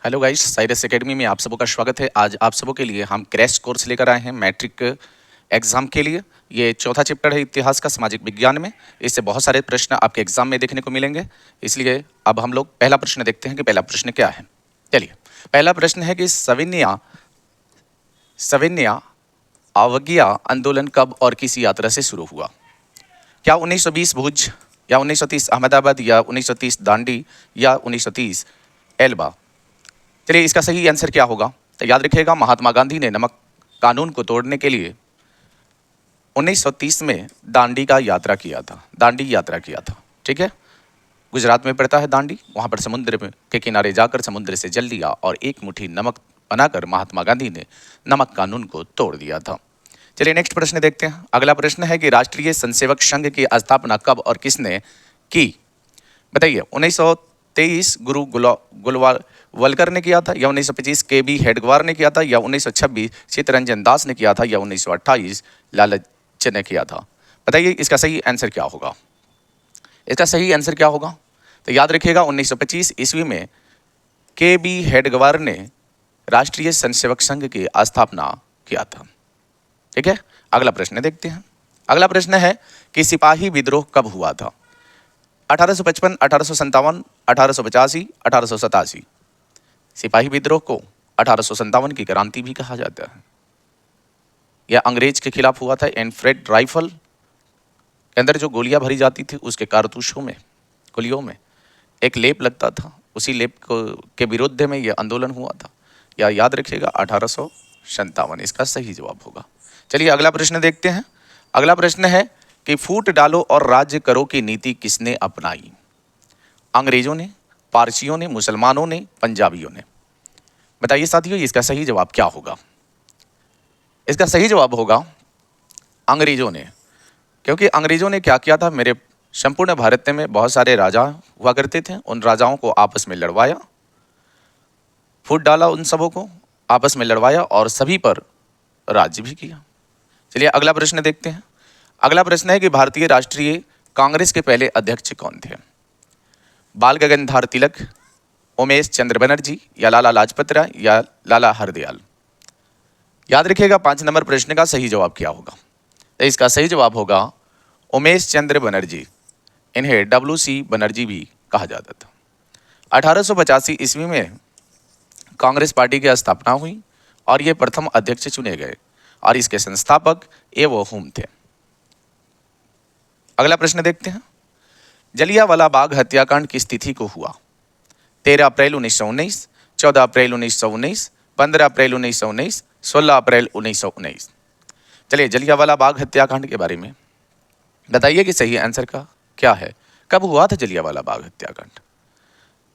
Hello guys, Cyrus academy में आप सबों का स्वागत है। आज आप सबों के लिए हम क्रैश कोर्स लेकर आए हैं मैट्रिक एग्जाम के लिए। ये चौथा चैप्टर है इतिहास का सामाजिक विज्ञान में। इससे बहुत सारे प्रश्न आपके एग्जाम में देखने को मिलेंगे। इसलिए अब हम लोग पहला प्रश्न देखते हैं कि पहला प्रश्न क्या है। चलिए, पहला प्रश्न है कि सविनय अवज्ञा आंदोलन कब और किस यात्रा से शुरू हुआ? क्या 1920 भुज, या 1930 अहमदाबाद, या 1930 दांडी, या 1930 एल्बा? चलिए, इसका सही आंसर क्या होगा? तो याद रखिएगा, महात्मा गांधी ने नमक कानून को तोड़ने के लिए 1930 में दांडी का यात्रा किया था, दांडी यात्रा किया था। ठीक है, गुजरात में पड़ता है दांडी। वहाँ पर समुद्र के किनारे जाकर समुद्र से जल लिया और एक मुट्ठी नमक बनाकर महात्मा गांधी ने नमक कानून को तोड़ दिया था। चलिए, नेक्स्ट प्रश्न देखते हैं। अगला प्रश्न है कि राष्ट्रीय स्वयंसेवक संघ की स्थापना कब और किसने की? बताइए। 1923 गुरु गोलवालकर ने किया था, या 1925 के बी हेडगवार ने किया था, या 1926 चित्तरंजन दास ने किया था, या 1928 लालच ने किया था? बताइए, इसका सही आंसर क्या होगा? इसका सही आंसर क्या होगा? तो याद रखिएगा, 1925 ईस्वी में के बी हेडगवार ने राष्ट्रीय स्वयंसेवक संघ की स्थापना किया था। ठीक है, अगला प्रश्न देखते हैं। अगला प्रश्न है कि सिपाही विद्रोह कब हुआ था? 1855, 1857, 1885, 1887? सिपाही विद्रोह को 1857 की क्रांति भी कहा जाता है। यह अंग्रेज के खिलाफ हुआ था। एनफिल्ड राइफल के अंदर जो गोलियां भरी जाती थी, उसके कारतूसों में, गोलियों में एक लेप लगता था। उसी लेप के विरुद्ध में यह आंदोलन हुआ था। या याद रखिएगा, 1857 इसका सही जवाब होगा। चलिए, अगला प्रश्न देखते हैं। अगला प्रश्न है कि फूट डालो और राज्य करो की नीति किसने अपनाई? अंग्रेजों ने, पारसियों ने, मुसलमानों ने, पंजाबियों ने? बताइए साथियों, इसका सही जवाब क्या होगा? इसका सही जवाब होगा अंग्रेजों ने। क्योंकि अंग्रेजों ने क्या किया था, मेरे संपूर्ण भारत में बहुत सारे राजा हुआ करते थे। उन राजाओं को आपस में लड़वाया, फूट डाला, उन सबों को आपस में लड़वाया और सभी पर राज्य भी किया। चलिए, अगला प्रश्न देखते हैं। अगला प्रश्न है कि भारतीय राष्ट्रीय कांग्रेस के पहले अध्यक्ष कौन थे? बाल गंगाधर तिलक, उमेश चंद्र बनर्जी, या लाला लाजपत राय, या लाला हरदयाल? याद रखिएगा, 5 नंबर प्रश्न का सही जवाब क्या होगा? तो इसका सही जवाब होगा उमेश चंद्र बनर्जी। इन्हें WC बनर्जी भी कहा जाता था। 1885 ईस्वी में कांग्रेस पार्टी की स्थापना हुई और ये प्रथम अध्यक्ष चुने गए और इसके संस्थापक एवो हुम थे। अगला प्रश्न देखते हैं। जलियांवाला बाग हत्याकांड किस तिथि को हुआ? 13 अप्रैल 1919, 14 अप्रैल 1919, 15 अप्रैल 1919, 16 अप्रैल 1919? चलिए, जलियांवाला बाग हत्याकांड के बारे में बताइए कि सही आंसर का क्या है। कब हुआ था जलियांवाला बाग हत्याकांड?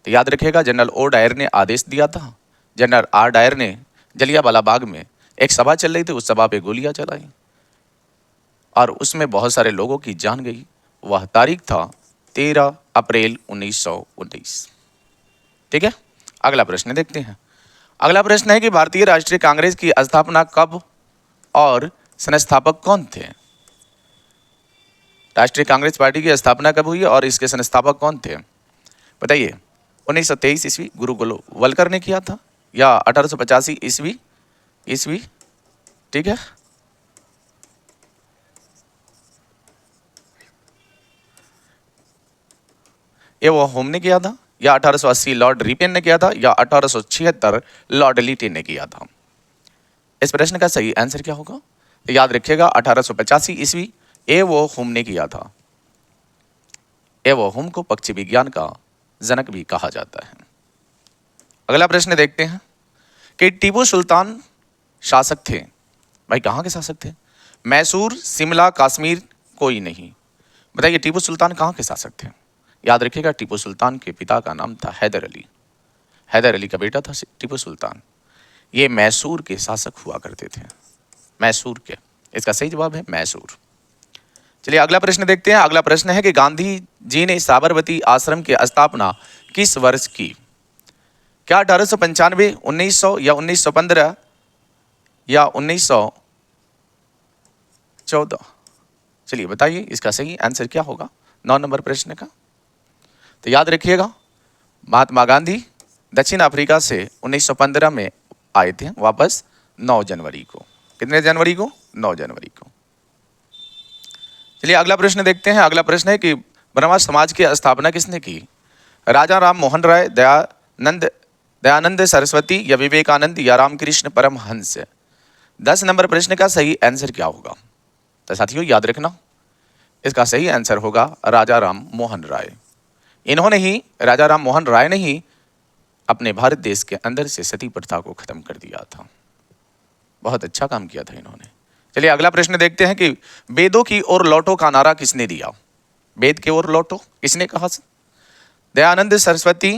तो याद रखिएगा, जनरल ओ डायर ने आदेश दिया था। जनरल आर डायर ने जलियांवाला बाग में एक सभा चल रही थी, उस सभा पे गोलियां चलाई और उसमें बहुत सारे लोगों की जान गई। वह तारीख था 13 अप्रैल 1919। ठीक है, अगला प्रश्न देखते हैं। अगला प्रश्न है कि भारतीय राष्ट्रीय कांग्रेस की स्थापना कब और संस्थापक कौन थे? राष्ट्रीय कांग्रेस पार्टी की स्थापना कब हुई और इसके संस्थापक कौन थे? बताइए। 1923 ईस्वी गुरु गोलवालकर ने किया था, या 1885 ईस्वी? ठीक है, ये वो होम ने किया था, या 1880 लॉर्ड रिपेन ने किया था, या 1876 लॉर्ड लिटिन ने किया था? इस प्रश्न का सही आंसर क्या होगा? तो याद रखिएगा, 1885 ईस्वी ए वो होम ने किया था। ए वो होम को पक्षी विज्ञान का जनक भी कहा जाता है। अगला प्रश्न देखते हैं कि टीपू सुल्तान शासक थे। भाई, कहाँ के शासक थे? मैसूर, शिमला, कश्मीर, कोई नहीं? बताइए, टीपू सुल्तान कहाँ के शासक थे? याद रखिएगा, टीपू सुल्तान के पिता का नाम था हैदर अली। हैदर अली का बेटा था टीपू सुल्तान। ये मैसूर के शासक हुआ करते थे, मैसूर के। इसका सही जवाब है मैसूर। चलिए, अगला प्रश्न देखते हैं। अगला प्रश्न है कि गांधी जी ने साबरमती आश्रम की स्थापना किस वर्ष की? क्या 1895, 1900, या 1915, या 1914? चलिए बताइए, इसका सही आंसर क्या होगा 9 नंबर प्रश्न का? तो याद रखिएगा, महात्मा गांधी दक्षिण अफ्रीका से 1915 में आए थे वापस 9 जनवरी को। कितने जनवरी को? 9 जनवरी को। चलिए अगला प्रश्न देखते हैं। अगला प्रश्न है कि ब्रह्मा समाज की स्थापना किसने की? राजा राम मोहन राय, दयानंद सरस्वती या विवेकानंद या रामकृष्ण परमहंस? 10 नंबर प्रश्न का सही आंसर क्या होगा? तो साथियों याद रखना, इसका सही आंसर होगा राजा राम मोहन राय। इन्होंने ही, राजा राम मोहन राय ने ही अपने भारत देश के अंदर से सती प्रथा को खत्म कर दिया था। बहुत अच्छा काम किया था इन्होंने। चलिए अगला प्रश्न देखते हैं कि वेदों की ओर लौटो का नारा किसने दिया? वेद की ओर लौटो किसने कहा? दयानंद सरस्वती,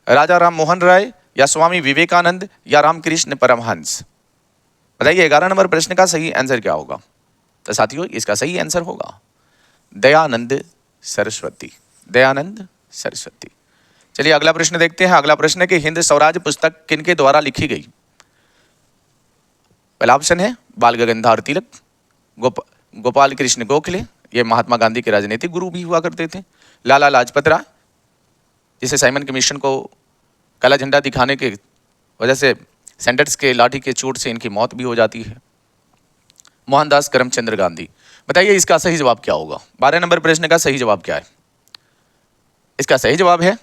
राजा राम मोहन राय या स्वामी विवेकानंद या रामकृष्ण परमहंस? बताइए 11 नंबर प्रश्न का सही आंसर क्या होगा? तो साथियों इसका सही आंसर होगा दयानंद सरस्वती। दयानंद सरस्वती। चलिए अगला प्रश्न देखते हैं। अगला प्रश्न है कि हिंद स्वराज पुस्तक किनके द्वारा लिखी गई? पहला ऑप्शन है बाल गंगाधर तिलक, गोपाल कृष्ण गोखले, ये महात्मा गांधी के राजनीतिक गुरु भी हुआ करते थे। लाला लाजपत राय, जिसे साइमन कमीशन को काला झंडा दिखाने के वजह से सैंडर्स के लाठी के चोट से इनकी मौत भी हो जाती है। मोहनदास करमचंद गांधी। बताइए इसका सही जवाब क्या होगा? 12 नंबर प्रश्न का सही जवाब क्या है? इसका सही जवाब है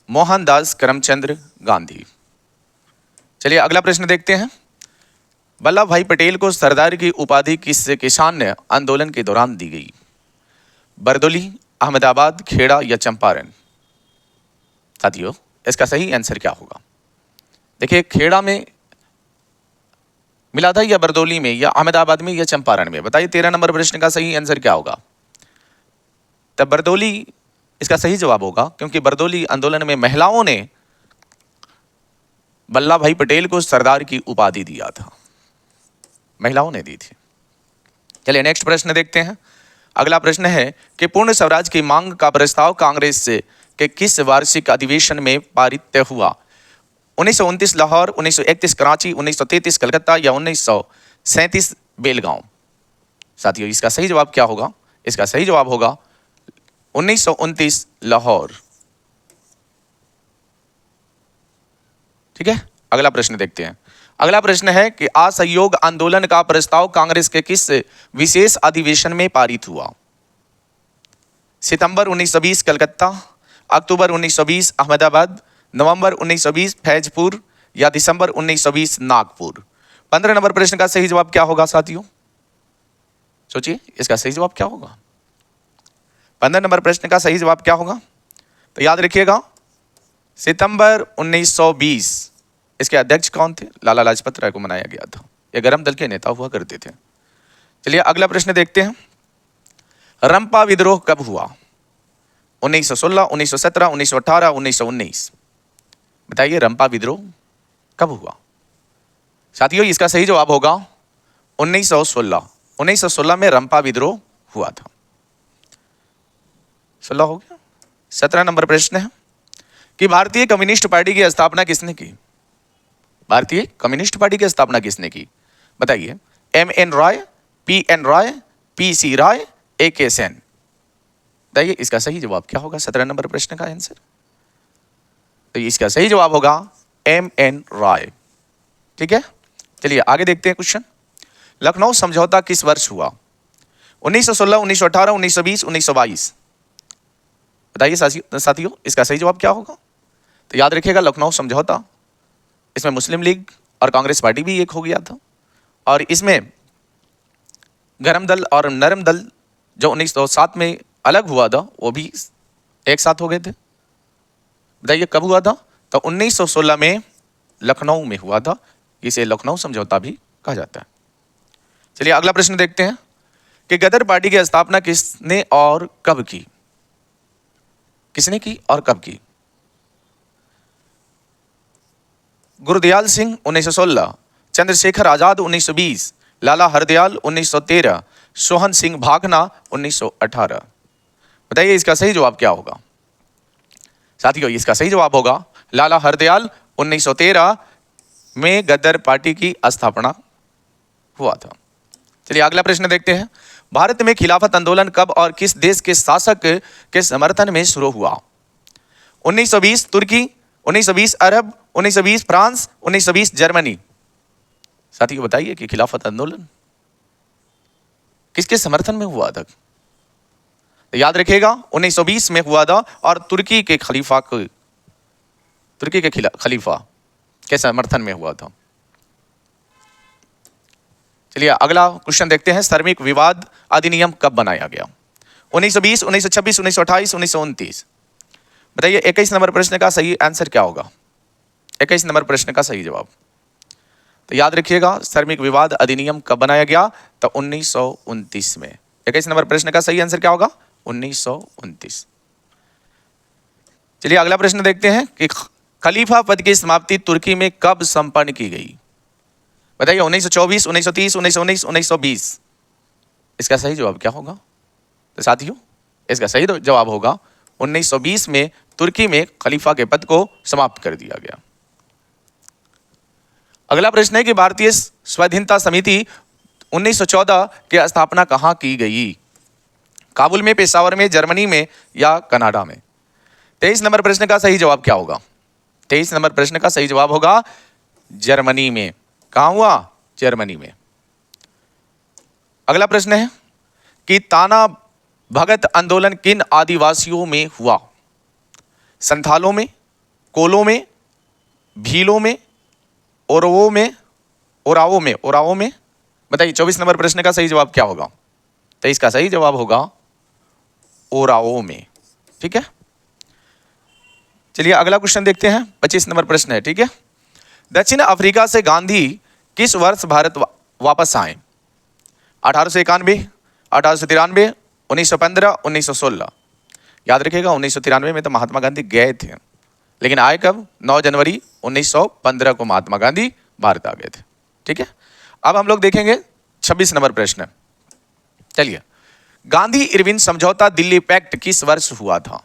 मोहनदास करमचंद गांधी। चलिए अगला प्रश्न देखते हैं। वल्लभ भाई पटेल को सरदार की उपाधि किस किसान आंदोलन के दौरान दी गई? बरदौली, अहमदाबाद, खेड़ा या चंपारण? साथियों इसका सही आंसर क्या होगा? देखिए खेड़ा में मिला था या बरदौली में या अहमदाबाद में या चंपारण में? बताइए 13 नंबर प्रश्न का सही आंसर क्या होगा? तब बरदौली इसका सही जवाब होगा, क्योंकि बरदौली आंदोलन में महिलाओं ने वल्लभ भाई पटेल को सरदार की उपाधि दिया था, महिलाओं ने दी थी। चलिए नेक्स्ट प्रश्न देखते हैं। अगला प्रश्न है कि पूर्ण स्वराज की मांग का प्रस्ताव कांग्रेस के किस वार्षिक अधिवेशन में पारित हुआ? 1929 लाहौर, 1931 कराची, 1933 कलकत्ता या 1937 बेलगांव? साथियों इसका सही जवाब क्या होगा? इसका सही जवाब होगा 1929 लाहौर। ठीक है, अगला प्रश्न देखते हैं। अगला प्रश्न है कि असहयोग आंदोलन का प्रस्ताव कांग्रेस के किस विशेष अधिवेशन में पारित हुआ? सितंबर 1920 कलकत्ता, अक्टूबर 1920 अहमदाबाद, नवंबर 1920 फैजपुर या दिसंबर 1920 नागपुर? 15 नंबर प्रश्न का सही जवाब क्या होगा साथियों? सोचिए इसका सही जवाब क्या होगा? 15 नंबर प्रश्न का सही जवाब क्या होगा? तो याद रखिएगा सितंबर 1920। इसके अध्यक्ष कौन थे? लाला लाजपत राय को मनाया गया था। ये गर्म दल के नेता हुआ करते थे। चलिए अगला प्रश्न देखते हैं। रंपा विद्रोह कब हुआ? 1916, 1917, 1918, 1919? बताइए रंपा विद्रोह कब हुआ? साथियों इसका सही जवाब होगा 1916। 1916 में रंपा विद्रोह हुआ था। 16 हो गया। 17 नंबर प्रश्न है कि भारतीय कम्युनिस्ट पार्टी की स्थापना किसने की? भारतीय कम्युनिस्ट पार्टी की स्थापना किसने की? बताइए M.N. Roy, P.N. Roy, P.C. Roy, A.K. Sen? बताइए इसका सही जवाब क्या होगा? 17 नंबर प्रश्न का आंसर। तो इसका सही जवाब होगा M.N. रॉय। ठीक है, चलिए आगे देखते हैं क्वेश्चन। लखनऊ समझौता किस वर्ष हुआ? 1916, 1918, 1920, 1922? बताइए साथियों इसका सही जवाब क्या होगा? तो याद रखिएगा लखनऊ समझौता, इसमें मुस्लिम लीग और कांग्रेस पार्टी भी एक हो गया था, और इसमें गरम दल और नरम दल जो 1907 में अलग हुआ था वो भी एक साथ हो गए थे। बताइए कब हुआ था? तो 1916 में लखनऊ में हुआ था। इसे लखनऊ समझौता भी कहा जाता है। चलिए अगला प्रश्न देखते हैं कि गदर पार्टी की स्थापना किसने और कब की? किसने की और कब की? गुरदयाल सिंह 1916, चंद्रशेखर आजाद 1920, लाला हरदयाल 1913, सोहन सिंह भागना 1918? बताइए इसका सही जवाब क्या होगा? साथियों इसका सही जवाब होगा लाला हरदयाल 1913 में गदर पार्टी की स्थापना हुआ था। चलिए अगला प्रश्न देखते हैं। भारत में खिलाफत आंदोलन कब और किस देश के शासक के समर्थन में शुरू हुआ? 1920 तुर्की, 1920 अरब, 1920 फ्रांस, 1920 जर्मनी। साथियों बताइए कि खिलाफत आंदोलन किसके समर्थन में हुआ था? तो याद रखिएगा 1920 में हुआ था और तुर्की के खलीफा के समर्थन में हुआ था। चलिए अगला क्वेश्चन देखते हैं, श्रमिक विवाद अधिनियम कब बनाया गया? 1920, 1926, 1928, 1929। बताइए 21 नंबर प्रश्न का सही आंसर क्या होगा? 21 नंबर प्रश्न का सही जवाब। तो याद रखिएगा श्रमिक विवाद अधिनियम कब बनाया गया? तो 1929 में। 21 नंबर प्रश्न का सही आंसर क्या होगा? 1929। चलिए अगला प्रश्न देखते हैं कि खलीफा पद की समाप्ति तुर्की में कब संपन्न की गई? बताइए 1924, 1930, 1919, 1920। इसका सही जवाब क्या होगा? तो साथियों इसका सही जवाब होगा 1920 में तुर्की में खलीफा के पद को समाप्त कर दिया गया। अगला प्रश्न है कि भारतीय स्वाधीनता समिति 1914 की स्थापना कहां की गई? काबुल में, पेशावर में, जर्मनी में या कनाडा में? 23 नंबर प्रश्न का सही जवाब क्या होगा? 23 नंबर प्रश्न का सही जवाब होगा जर्मनी में। कहां हुआ? जर्मनी में। अगला प्रश्न है कि ताना भगत आंदोलन किन आदिवासियों में हुआ? संथालों में, कोलों में, भीलों में, ओरावों में? बताइए 24 नंबर प्रश्न का सही जवाब क्या होगा? तो इसका सही जवाब होगा ओरावों में। ठीक है, चलिए अगला क्वेश्चन देखते हैं, 25 नंबर प्रश्न है। ठीक है, दक्षिण अफ्रीका से गांधी किस वर्ष भारत वापस आए? 1891, 1893, 1915, 1916। याद रखिएगा 1993 में तो महात्मा गांधी गए थे, लेकिन आए कब? 9 जनवरी 1915 को महात्मा गांधी भारत आ गए थे। ठीक है, अब हम लोग देखेंगे 26 नंबर प्रश्न। चलिए, गांधी इरविन समझौता दिल्ली पैक्ट किस वर्ष हुआ था?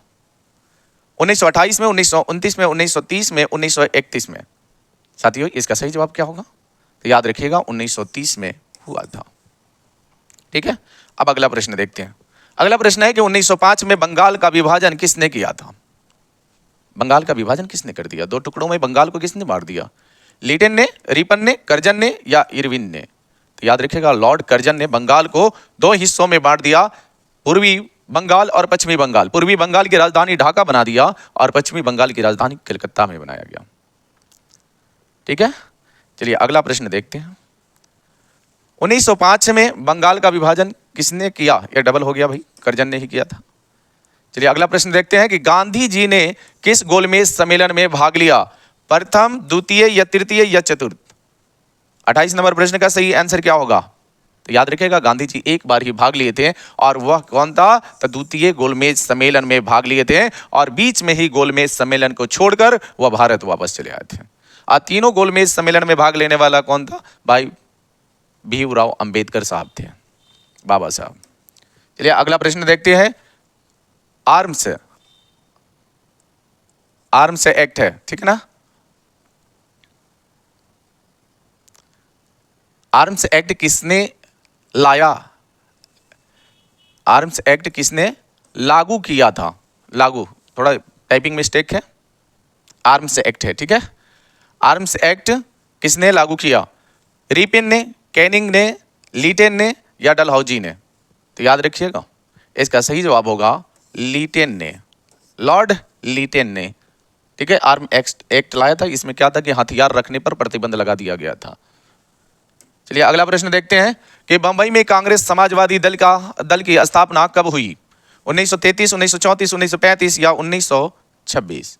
1928 में, 1929 में, 1930 में, 1931 में? साथियों इसका सही जवाब क्या होगा? तो याद रखिएगा 1930 में हुआ था। ठीक है, अब अगला प्रश्न देखते हैं। अगला प्रश्न है कि 1905 में बंगाल का विभाजन किसने किया था? बंगाल का विभाजन किसने कर दिया? 2 टुकड़ों में बंगाल को किसने बांट दिया? लीटन ने, रिपन ने, कर्जन ने या इरविन ने? तो याद रखिएगा लॉर्ड कर्जन ने बंगाल को 2 हिस्सों में बांट दिया, पूर्वी बंगाल और पश्चिमी बंगाल। पूर्वी बंगाल की राजधानी ढाका बना दिया और पश्चिमी बंगाल की राजधानी कलकत्ता में बनाया गया। ठीक है, चलिए अगला प्रश्न देखते हैं। 1905 में बंगाल का विभाजन किसने किया? ये डबल हो गया भाई, कर्जन ने ही किया था। चलिए अगला प्रश्न देखते हैं कि गांधी जी ने किस गोलमेज सम्मेलन में भाग लिया? प्रथम, द्वितीय या तृतीय या चतुर्थ? 28 नंबर प्रश्न का सही आंसर क्या होगा? तो याद रखिएगा गांधी जी एक बार ही भाग लिए थे और वह कौन था? तो द्वितीय गोलमेज सम्मेलन में भाग लिए थे और बीच में ही गोलमेज सम्मेलन को छोड़कर वह भारत वापस चले आए थे। और तीनों गोलमेज सम्मेलन में भाग लेने वाला कौन था? भाई भीमराव अंबेडकर साहब थे, बाबा साहब। चलिए अगला प्रश्न देखते हैं। आर्म्स एक्ट है, ठीक है ना? आर्म्स एक्ट किसने लाया? आर्म्स एक्ट किसने लागू किया था? लागू, थोड़ा टाइपिंग मिस्टेक है, आर्म्स एक्ट है। ठीक है, आर्म्स एक्ट किसने लागू किया? रिपन ने, कैनिंग ने, लीटन ने या डलहौजी ने? तो याद रखिएगा इसका सही जवाब होगा लीटन ने, लॉर्ड लीटन ने। ठीक है, आर्म एक्ट लाया था। इसमें क्या था कि हथियार रखने पर प्रतिबंध लगा दिया गया था। चलिए अगला प्रश्न देखते हैं कि बंबई में कांग्रेस समाजवादी दल की स्थापना कब हुई? 1933, 1934, 1935 या 1926?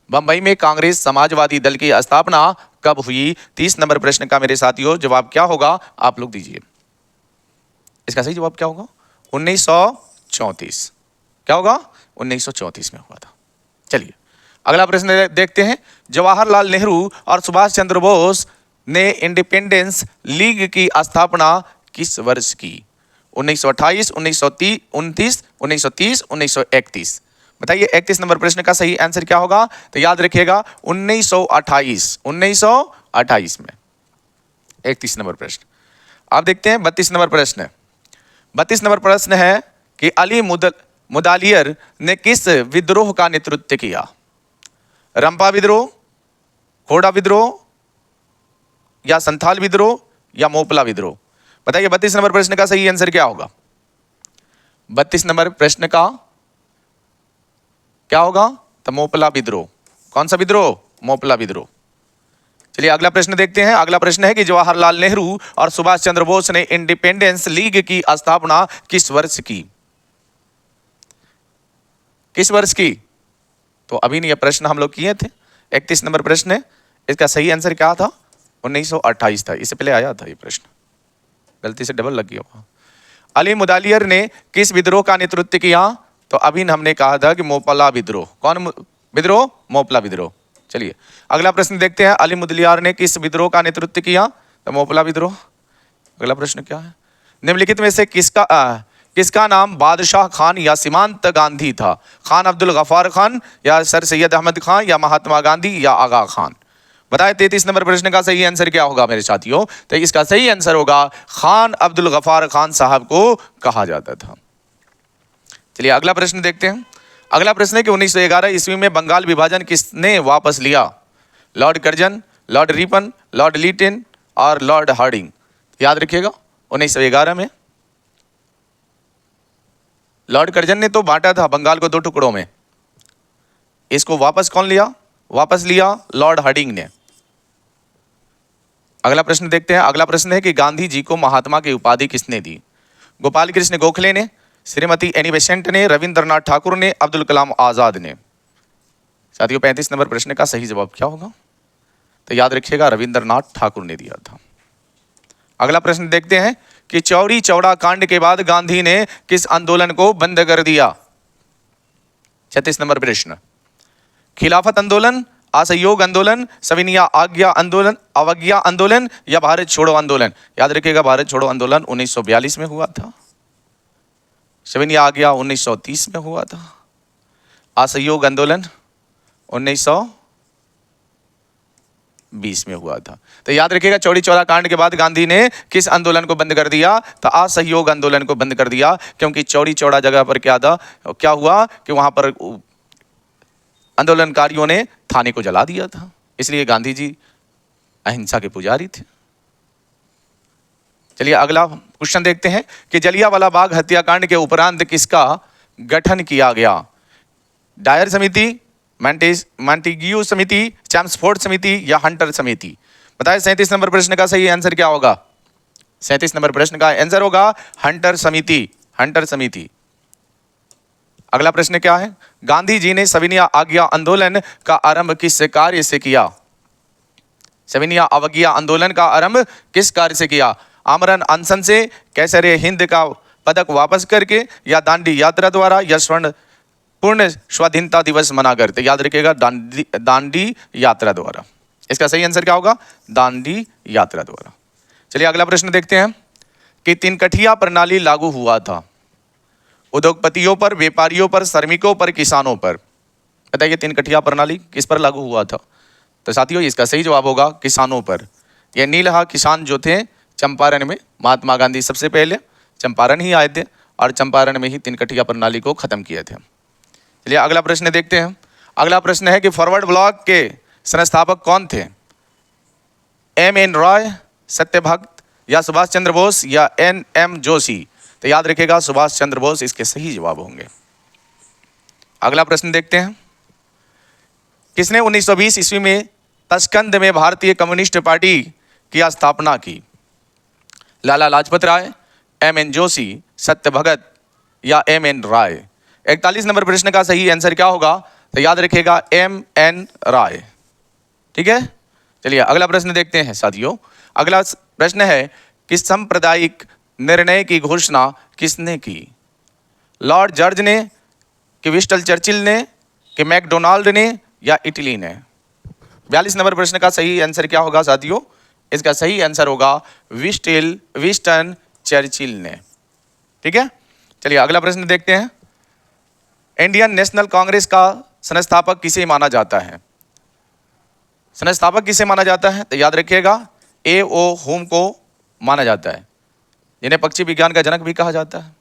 बंबई में कांग्रेस समाजवादी दल की स्थापना कब हुई? 30 नंबर प्रश्न का मेरे साथियों जवाब क्या होगा? आप लोग दीजिए। इसका सही जवाब क्या होगा? 1934। क्या होगा? 1934 में हुआ था। चलिए अगला प्रश्न देखते हैं। जवाहरलाल नेहरू और सुभाष चंद्र बोस ने इंडिपेंडेंस लीग की स्थापना किस वर्ष की? 1928, 1930, 1930, 1931? बताइए 31 नंबर प्रश्न का सही आंसर क्या होगा? तो याद रखिएगा 1928 में 31 नंबर प्रश्न। अब देखते हैं 32 नंबर प्रश्न। 32 नंबर प्रश्न है कि अली मुदालियर ने किस विद्रोह का नेतृत्व किया? रंपा विद्रोह, खोड़ा विद्रोह, या संथाल विद्रोह, या मोपला विद्रोह? बताइए 32 नंबर प्रश्न का सही आंसर क्या होगा? 32 नंबर प्रश्न का क्या होगा? तो मोपला विद्रोह। कौन सा विद्रोह? मोपला विद्रोह। चलिए अगला प्रश्न देखते हैं। अगला प्रश्न है कि जवाहरलाल नेहरू और सुभाष चंद्र बोस ने इंडिपेंडेंस लीग की स्थापना किस वर्ष की? किस वर्ष की? तो अभी नहीं, ये प्रश्न हम लोग किए थे। 31 नंबर प्रश्न है, इसका सही आंसर क्या था? 1928 था। इससे पहले आया था ये प्रश्न, गलती से डबल लग गया। अली मुदालियर ने किस विद्रोह का नेतृत्व किया? तो अभी हमने कहा था कि मोपला विद्रोह। कौन विद्रोह? मोपला विद्रोह। चलिए अगला प्रश्न देखते हैं। अली मुदलियार ने किस विद्रोह का नेतृत्व किया? तो मोपला विद्रोह। अगला प्रश्न क्या है? निम्नलिखित में से किसका नाम बादशाह खान या सीमांत गांधी था? खान अब्दुल गफार खान, या सर सैयद अहमद खान, या महात्मा गांधी, या आगा खान? बताए 33 नंबर प्रश्न का सही आंसर क्या होगा मेरे साथियों? तो इसका सही आंसर होगा खान अब्दुल गफार खान साहब को कहा जाता था। चलिए अगला प्रश्न देखते हैं। अगला प्रश्न है कि 1911 ईस्वी में बंगाल विभाजन किसने वापस लिया? Lord Curzon, Lord Ripon, Lord Lytton और लॉर्ड हार्डिंग? याद रखिएगा 1911 में लॉर्ड कर्जन ने तो बांटा था बंगाल को 2 टुकड़ों में। इसको वापस कौन लिया? वापस लिया लॉर्ड हार्डिंग ने। अगला प्रश्न देखते हैं। अगला प्रश्न है कि गांधी जी को महात्मा की उपाधि किसने दी? गोपाल कृष्ण गोखले ने, श्रीमती एनी बेसेंट ने, रविंद्रनाथ ठाकुर ने, अब्दुल कलाम आजाद ने? साथियों 35 नंबर प्रश्न का सही जवाब क्या होगा? तो याद रखिएगा रविंद्रनाथ ठाकुर ने दिया था। अगला प्रश्न देखते हैं कि चौरी चौड़ा कांड के बाद गांधी ने किस आंदोलन को बंद कर दिया? 36 नंबर प्रश्न। खिलाफत आंदोलन, असहयोग आंदोलन, सविनय आज्ञा आंदोलन, अवज्ञा आंदोलन, या भारत छोड़ो आंदोलन? याद रखिएगा भारत छोड़ो आंदोलन 1942 में हुआ था। सविनय आज्ञा 1930 में हुआ था। असहयोग आंदोलन 1920 में हुआ था। तो याद रखिएगा चौरी चौरा कांड के बाद गांधी ने किस आंदोलन को बंद कर दिया? तो असहयोग आंदोलन को बंद कर दिया, क्योंकि चौरी चौड़ा जगह पर क्या हुआ कि वहां पर आंदोलनकारियों ने थाने को जला दिया था। इसलिए गांधी जी अहिंसा के पुजारी थे। चलिए अगला क्वेश्चन देखते हैं कि जलियांवाला बाग हत्याकांड के उपरांत किसका गठन किया गया? डायर समिति, मॉन्टेग्यू समिति, चैम्सफोर्ड समिति, या हंटर समिति? बताएं 37 नंबर प्रश्न का सही आंसर क्या होगा? 37 नंबर प्रश्न का आंसर होगा हंटर समिति। हंटर समिति। अगला प्रश्न क्या है? गांधी जी ने सविनय आज्ञा आंदोलन का आरंभ किस कार्य से किया? सविनय अवज्ञा आंदोलन का आरंभ किस कार्य से किया? आमरण अनशन से, कैसर हिंद का पदक वापस करके, या दांडी यात्रा द्वारा, या स्वर्ण पूर्ण स्वाधीनता दिवस मनाकर? तो याद रखिएगा दांडी यात्रा द्वारा। इसका सही आंसर क्या होगा? दांडी यात्रा द्वारा। चलिए अगला प्रश्न देखते हैं कि तिनकठिया प्रणाली लागू हुआ था उद्योगपतियों पर, व्यापारियों पर, श्रमिकों पर, किसानों पर? बताइए तिनकठिया प्रणाली किस पर लागू हुआ था? तो साथियों इसका सही जवाब होगा किसानों पर। ये नीलहा किसान जो थे चंपारण में, महात्मा गांधी सबसे पहले चंपारण ही आए थे और चंपारण में ही तिनकठिया प्रणाली को खत्म किए थे। चलिए अगला प्रश्न देखते हैं। अगला प्रश्न है कि फॉरवर्ड ब्लॉक के संस्थापक कौन थे? M.N. रॉय, सत्यभक्त, या सुभाष चंद्र बोस, या N.M. जोशी? तो याद रखिएगा सुभाष चंद्र बोस इसके सही जवाब होंगे। अगला प्रश्न देखते हैं। किसने 1920 ईस्वी में तस्कंद में भारतीय कम्युनिस्ट पार्टी की स्थापना की? लाला लाजपत राय, M.N. जोशी, सत्यभगत, या M.N. राय? 41 नंबर प्रश्न का सही आंसर क्या होगा? तो याद रखिएगा M.N. राय। ठीक है। चलिए अगला प्रश्न देखते हैं साथियों। अगला प्रश्न है कि सांप्रदायिक निर्णय की घोषणा किसने की? लॉर्ड जॉर्ज ने, कि विंस्टन चर्चिल ने, कि मैकडोनाल्ड ने, या इटली ने? 42 नंबर प्रश्न का सही आंसर क्या होगा साथियों? इसका सही आंसर होगा विंस्टन चर्चिल ने। ठीक है। चलिए अगला प्रश्न देखते हैं। इंडियन नेशनल कांग्रेस का संस्थापक किसे माना जाता है? संस्थापक किसे माना जाता है? तो याद रखिएगा A.O. होम को माना जाता है, जिन्हें पक्षी विज्ञान का जनक भी कहा जाता है।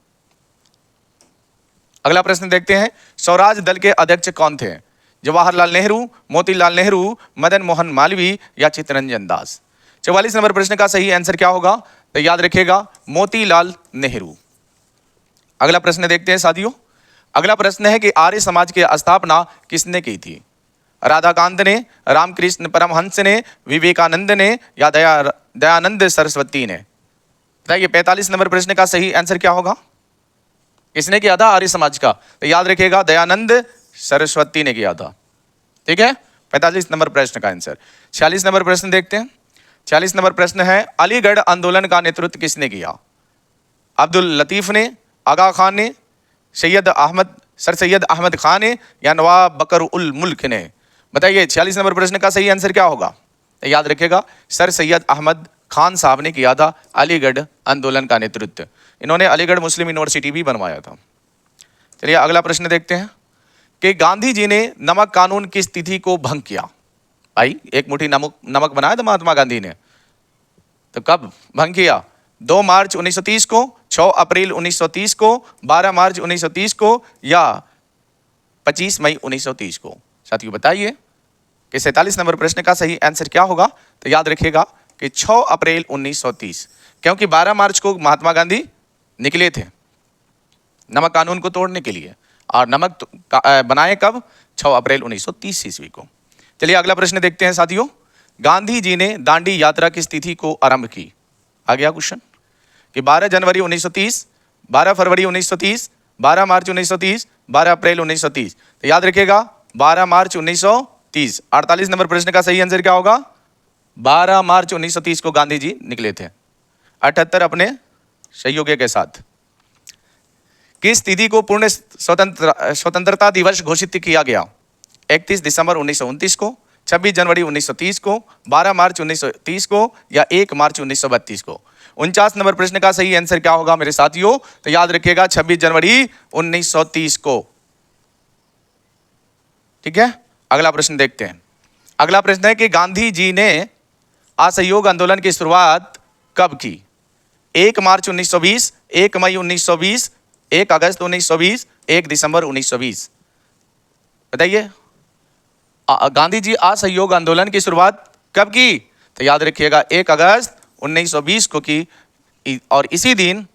अगला प्रश्न देखते हैं। स्वराज दल के अध्यक्ष कौन थे? जवाहरलाल नेहरू, मोतीलाल नेहरू, मदन मोहन मालवीय या चित्तरंजन दास। 44 नंबर प्रश्न का सही आंसर क्या होगा? तो याद रखिएगा मोतीलाल नेहरू। अगला प्रश्न देखते हैं साथियों। अगला प्रश्न है कि आर्य समाज की स्थापना किसने की थी? राधाकांत ने, रामकृष्ण परमहंस ने, विवेकानंद ने या दयानंद सरस्वती ने? बताइए 45 नंबर प्रश्न का सही आंसर क्या होगा? किसने किया था आर्य समाज का? तो याद रखिएगा दयानंद सरस्वती ने किया था। ठीक है, 45 नंबर प्रश्न का आंसर। 46 नंबर प्रश्न देखते हैं। 46 नंबर प्रश्न है अलीगढ़ आंदोलन का नेतृत्व किसने किया? अब्दुल लतीफ ने, आगा खान ने, सर सैयद अहमद खान ने या नवाब बकर उल मुल्क ने? बताइए 46 नंबर प्रश्न का सही आंसर क्या होगा? तो याद रखिएगा सर सैयद अहमद खान साहब ने किया था अलीगढ़ आंदोलन का नेतृत्व। इन्होंने अलीगढ़ मुस्लिम यूनिवर्सिटी भी बनवाया था। चलिए अगला प्रश्न देखते हैं कि गांधी जी ने नमक कानून किस तिथि को भंग किया? भाई एक मुट्ठी नमक बनाया था महात्मा गांधी ने, तो कब भंग किया? 2 मार्च 1930 को, 6 अप्रैल 1930 को, 12 मार्च 1930 को या 25 मई 1930 को? साथियों बताइए कि 47 नंबर प्रश्न का सही आंसर क्या होगा? तो याद रखिएगा कि 6 अप्रैल 1930, क्योंकि 12 मार्च को महात्मा गांधी निकले थे नमक कानून को तोड़ने के लिए, और नमक बनाए कब? 6 अप्रैल 1930 ईस्वी को। चलिए अगला प्रश्न देखते हैं साथियों। गांधी जी ने दांडी यात्रा किस तिथि को आरंभ की? आ गया क्वेश्चन कि 12 जनवरी 1930, 12 फरवरी 1930, 12 मार्च 1930, 12 अप्रैल 1930। तो याद रखिएगा 12 मार्च 1930। 48 नंबर प्रश्न का सही आंसर क्या होगा? 12 मार्च 1930 को गांधी जी निकले थे 78 अपने सहयोगियों के साथ। किस तिथि को पूर्ण स्वतंत्रता दिवस घोषित किया गया? 31 दिसंबर 1929 को, 26 जनवरी 1930 को, 12 मार्च 1930 को या 1 मार्च 1932 को? 49 नंबर प्रश्न का सही आंसर क्या होगा मेरे साथियों? तो याद रखिएगा 26 जनवरी 1930 को। ठीक है, अगला प्रश्न देखते हैं। अगला प्रश्न है कि गांधी जी ने असहयोग आंदोलन की शुरुआत कब की? 1 मार्च 1920, 1 मई 1920, 1 अगस्त 1920, 1 दिसंबर 1920? बताइए गांधी जी असहयोग आंदोलन की शुरुआत कब की? तो याद रखिएगा 1 अगस्त 1920 को की, और इसी दिन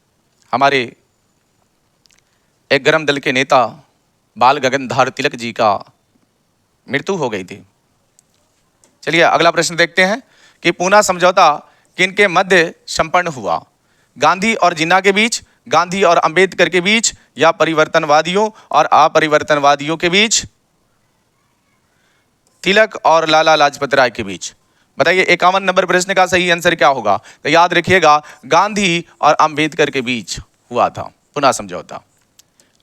हमारे एक गर्म दल के नेता बाल गगनधार तिलक जी का मृत्यु हो गई थी। चलिए अगला प्रश्न देखते हैं कि पूना समझौता किनके मध्य संपन्न हुआ? गांधी और जिन्ना के बीच, गांधी और अंबेडकर के बीच या परिवर्तनवादियों और अपरिवर्तनवादियों के बीच? तिलक और लाला लाजपत राय के बीच? बताइए 51 नंबर प्रश्न का सही आंसर क्या होगा? तो याद रखिएगा गांधी और अंबेडकर के बीच हुआ था पुना समझौता।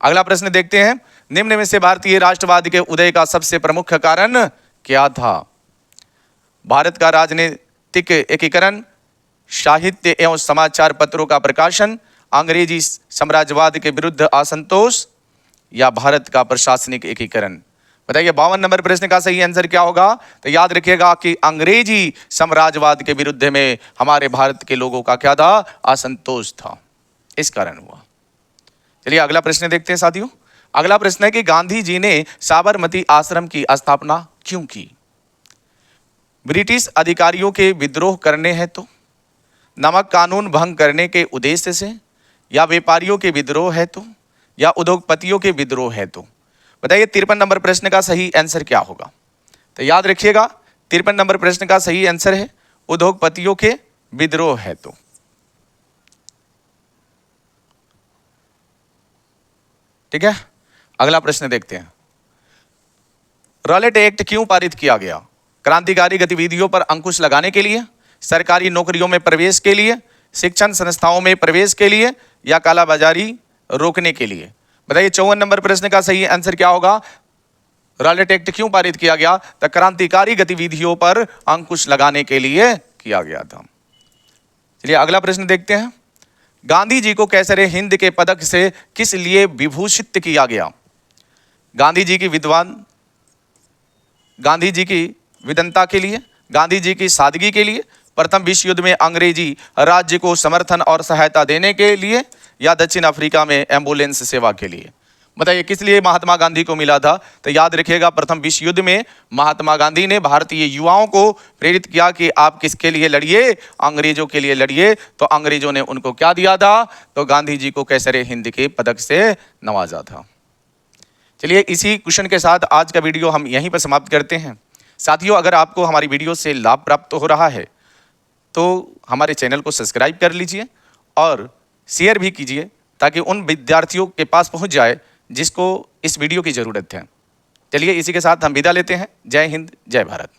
अगला प्रश्न देखते हैं, निम्न में से भारतीय राष्ट्रवाद के उदय का सबसे प्रमुख कारण क्या था? भारत का राजनीतिक एकीकरण, साहित्य एवं समाचार पत्रों का प्रकाशन, अंग्रेजी साम्राज्यवाद के विरुद्ध असंतोष या भारत का प्रशासनिक एकीकरण? बताइए 52 नंबर प्रश्न का सही आंसर क्या होगा? तो याद रखिएगा कि अंग्रेजी साम्राज्यवाद के विरुद्ध में हमारे भारत के लोगों का क्या था? असंतोष था, इस कारण हुआ। चलिए अगला प्रश्न देखते हैं साथियों। अगला प्रश्न है कि गांधी जी ने साबरमती आश्रम की स्थापना क्यों की? ब्रिटिश अधिकारियों के विद्रोह करने हेतु, नमक कानून भंग करने के उद्देश्य से, या व्यापारियों के विद्रोह हेतु, या उद्योगपतियों के विद्रोह हेतु? बताइए 53 नंबर प्रश्न का सही आंसर क्या होगा? तो याद रखिएगा 53 नंबर प्रश्न का सही आंसर है उद्योगपतियों के विद्रोह हेतु। ठीक है, अगला प्रश्न देखते हैं। रॉलेट एक्ट क्यों पारित किया गया? क्रांतिकारी गतिविधियों पर अंकुश लगाने के लिए, सरकारी नौकरियों में प्रवेश के लिए, शिक्षण संस्थाओं में प्रवेश के लिए या कालाबाजारी रोकने के लिए? बताइए 54 नंबर प्रश्न का सही आंसर क्या होगा? रॉलेट एक्ट क्यों पारित किया गया? तो क्रांतिकारी गतिविधियों पर अंकुश लगाने के लिए किया गया था। चलिए अगला प्रश्न देखते हैं। गांधी जी को कैसरे हिंद के पदक से किस लिए विभूषित किया गया? गांधी जी की विद्वता के लिए, गांधी जी की सादगी के लिए, प्रथम विश्व युद्ध में अंग्रेजी राज्य को समर्थन और सहायता देने के लिए, या दक्षिण अफ्रीका में एम्बुलेंस सेवा के लिए? बताइए किस लिए महात्मा गांधी को मिला था? तो याद रखिएगा, प्रथम विश्व युद्ध में महात्मा गांधी ने भारतीय युवाओं को प्रेरित किया कि आप किसके लिए लड़िए? अंग्रेजों के लिए लड़िए। तो अंग्रेजों ने उनको क्या दिया था? तो गांधी जी को कैसरे हिंद के पदक से नवाजा था। चलिए इसी क्वेश्चन के साथ आज का वीडियो हम यहीं पर समाप्त करते हैं। साथियों, अगर आपको हमारी वीडियो से लाभ प्राप्त हो रहा है तो हमारे चैनल को सब्सक्राइब कर लीजिए और शेयर भी कीजिए ताकि उन विद्यार्थियों के पास पहुंच जाए जिसको इस वीडियो की ज़रूरत है। चलिए इसी के साथ हम विदा लेते हैं। जय हिंद, जय भारत।